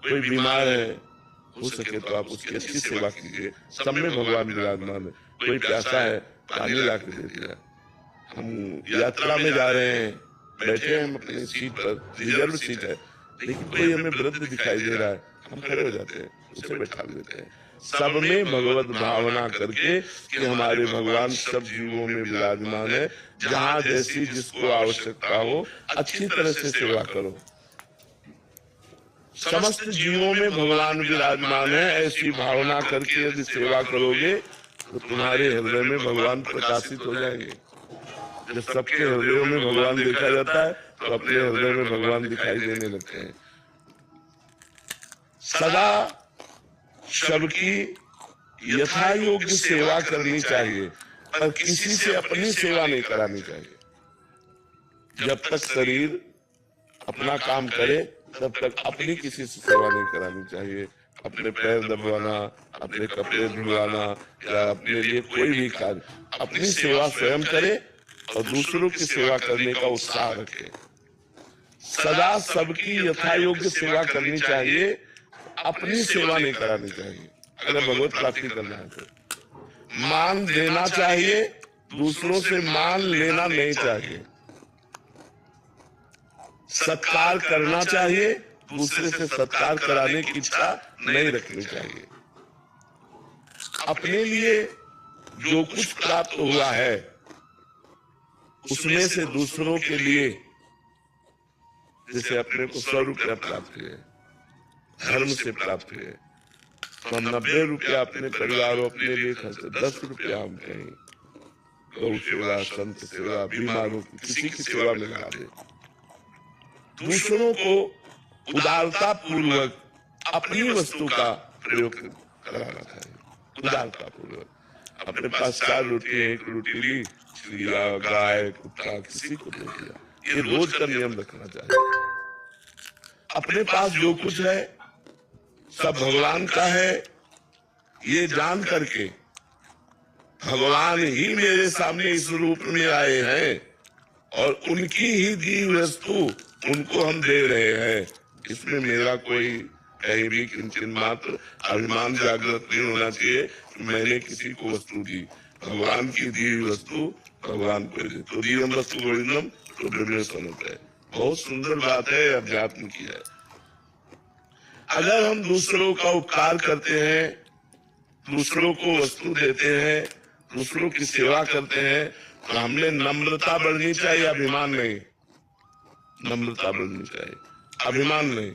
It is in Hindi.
कोई बीमार है, हो सके तो आप उसकी अच्छी सेवा कीजिए। सब में भगवान विराजमान है। कोई प्यासा है, पानी ला के दे दिया। हम यात्रा में जा रहे हैं, बैठे हैं हम अपनी सीट पर, रिजर्व सीट है, लेकिन कोई हमें वृद्ध दिखाई दे रहा है, हम खड़े हो जाते हैं, उसे बैठा देते हैं। सब में भगवत भावना करके कि हमारे भगवान सब जीवों में विराजमान है। जहाँ जैसी जिसको आवश्यकता हो, अच्छी तरह से सेवा करो। समस्त जीवों में भगवान विराजमान है, ऐसी भावना करके यदि सेवा करोगे तो तुम्हारे हृदय में भगवान प्रकाशित हो जाएंगे। जब सबके हृदयों में भगवान देखा जाता है तो अपने हृदय में भगवान दिखाई देने लगते हैं। सदा सबकी यथा योग्य सेवा करनी चाहिए, पर किसी से अपनी सेवा नहीं करानी चाहिए। जब तक शरीर अपना काम करे तब तक अपनी किसी से सेवा नहीं करानी चाहिए। अपने पैर दबाना, अपने कपड़े धुलवाना या अपने लिए कोई भी कार्य, अपनी सेवा स्वयं करे और दूसरों की सेवा करने का उत्साह रखे। सदा सबकी यथा योग्य सेवा करनी चाहिए, अपनी सेवा नहीं करानी चाहिए। अगर भगवत प्राप्ति करना है तो मान देना चाहिए, दूसरों से मान लेना नहीं चाहिए। सत्कार करना चाहिए, दूसरे से सत्कार कराने की इच्छा नहीं रखनी चाहिए। अपने लिए जो कुछ प्राप्त हुआ है उसमें से दूसरों के लिए, जैसे अपने को 100 रुपया प्राप्त हुए, धर्म से प्राप्त हुए, तो 90 रुपया अपने परिवार और अपने लिए खर्च, 10 रुपया हम कहीं गौ सेवा, संत सेवा, बीमारों की किसी की सेवा में लगा दे। दूसरों को उदारता पूर्वक अपनी वस्तु का प्रयोग कराना चाहिए। उदारता पूर्वक अपने पास 4 रोटी है, 1 रोटी ली, चिड़िया, गाय, कुत्ता किसी को दे दिया। ये रोज का नियम रखना चाहिए। अपने पास जो कुछ है सब भगवान का है, ये जान करके भगवान ही मेरे सामने इस रूप में आए हैं और उनकी ही दी वस्तु उनको हम दे रहे हैं। इसमें मेरा कोई कहीं भी किंचन मात्र अभिमान जागृत नहीं होना चाहिए कि मैंने किसी को वस्तु दी। भगवान की दी वस्तु भगवान को दे। तो दियम वस्तु गोविंदम तो ब्रह्मेश्वर है। बहुत सुंदर बात है, अध्यात्म की है। अगर हम दूसरों का उपकार करते हैं, दूसरों को वस्तु देते हैं, दूसरों की सेवा करते हैं, तो हमने नम्रता बढ़नी चाहिए, अभिमान नहीं। नम्रता बढ़नी चाहिए, अभिमान नहीं।